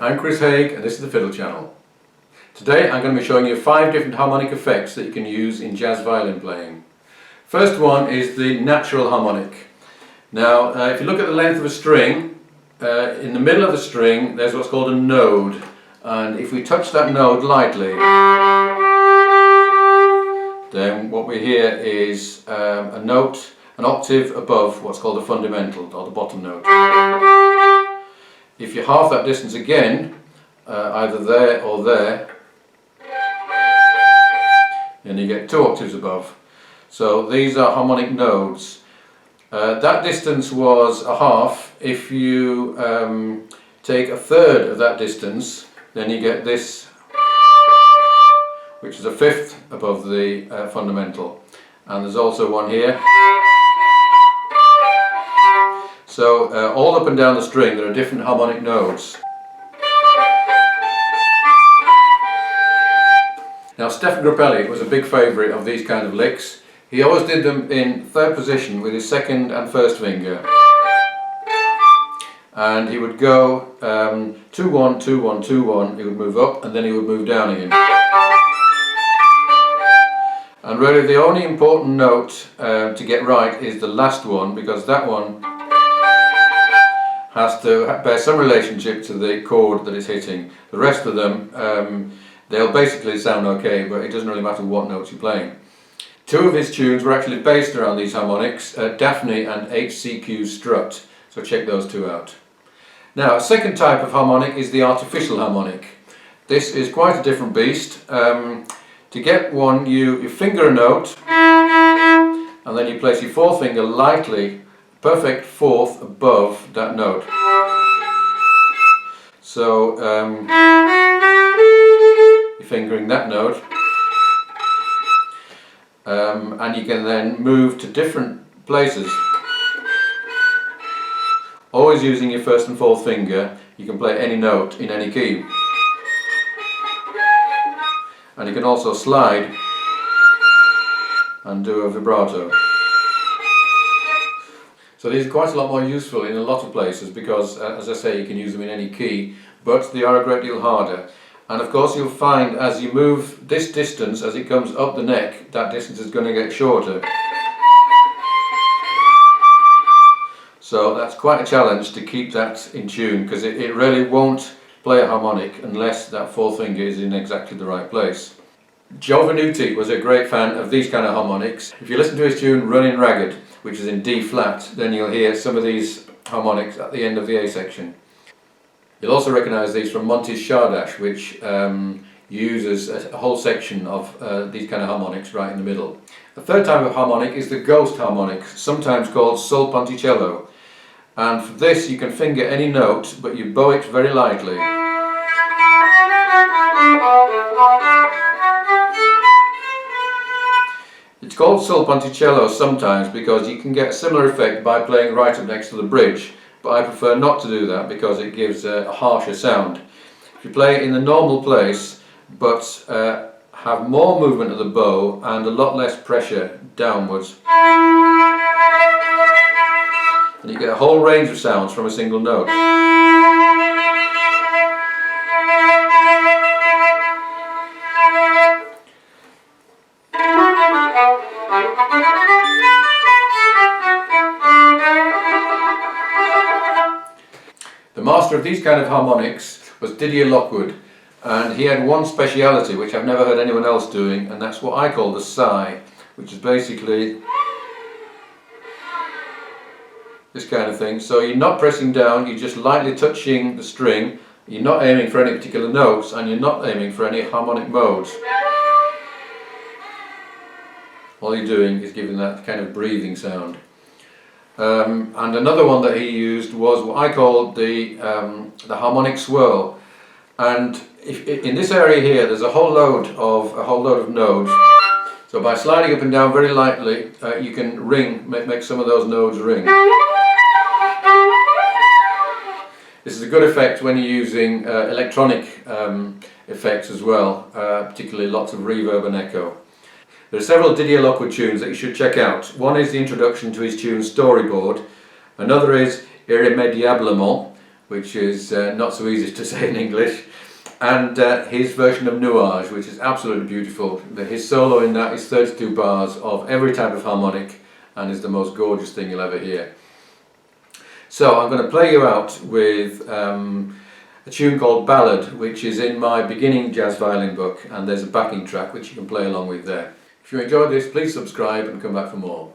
I'm Chris Haigh and this is the Fiddle channel. Today I'm going to be showing you 5 different harmonic effects that you can use in jazz violin playing. First one is the natural harmonic. Now if you look at the length of a string, in the middle of the string there's what's called a node, and if we touch that node lightly, then what we hear is a note, an octave above what's called a fundamental, or the bottom note. If you halve that distance again, either there or there, then you get 2 octaves above. So these are harmonic nodes. That distance was a half. If you take a third of that distance, then you get this, which is a fifth above the fundamental. And there's also one here. So all up and down the string there are different harmonic nodes. Now Stephane Grappelli was a big favourite of these kind of licks. He always did them in third position with his second and first finger. And he would go 2-1, 2-1, 2-1, he would move up and then he would move down again. And really the only important note to get right is the last one, because that one has to bear some relationship to the chord that it's hitting. The rest of them, they'll basically sound okay, but it doesn't really matter what notes you're playing. 2 of his tunes were actually based around these harmonics, Daphne and HCQ Strut, so check those 2 out. Now, a second type of harmonic is the artificial harmonic. This is quite a different beast. To get one, you finger a note, and then you place your forefinger lightly, perfect fourth above that note. So you're fingering that note, and you can then move to different places. Always using your first and fourth finger, you can play any note in any key. And you can also slide and do a vibrato. So these are quite a lot more useful in a lot of places because, as I say, you can use them in any key, but they are a great deal harder. And of course you'll find as you move this distance, as it comes up the neck, that distance is going to get shorter. So that's quite a challenge to keep that in tune, because it really won't play a harmonic unless that fourth finger is in exactly the right place. Joe Venuti was a great fan of these kind of harmonics. If you listen to his tune Running Ragged, which is in D flat, then you'll hear some of these harmonics at the end of the A section. You'll also recognise these from Monty's Shardash, which uses a whole section of these kind of harmonics right in the middle. The third type of harmonic is the ghost harmonic, sometimes called sul ponticello. And for this you can finger any note, but you bow it very lightly. It's called sul ponticello sometimes because you can get a similar effect by playing right up next to the bridge, but I prefer not to do that because it gives a harsher sound. If you play it in the normal place but have more movement of the bow and a lot less pressure downwards, and you get a whole range of sounds from a single note. The master of these kind of harmonics was Didier Lockwood, and he had one speciality which I've never heard anyone else doing, and that's what I call the sigh, which is basically this kind of thing. So you're not pressing down, you're just lightly touching the string, you're not aiming for any particular notes, and you're not aiming for any harmonic modes. All you're doing is giving that kind of breathing sound. And another one that he used was what I call the harmonic swirl. And in this area here, there's a whole load of nodes. So by sliding up and down very lightly, you can make some of those nodes ring. This is a good effect when you're using electronic effects as well, particularly lots of reverb and echo. There are several Didier Lockwood tunes that you should check out. One is the introduction to his tune Storyboard, another is Irrémédiablement, which is not so easy to say in English, and his version of Nuage, which is absolutely beautiful. His solo in that is 32 bars of every type of harmonic, and is the most gorgeous thing you'll ever hear. So I'm going to play you out with a tune called Ballad, which is in my beginning jazz violin book, and there's a backing track which you can play along with there. If you enjoyed this, please subscribe and come back for more.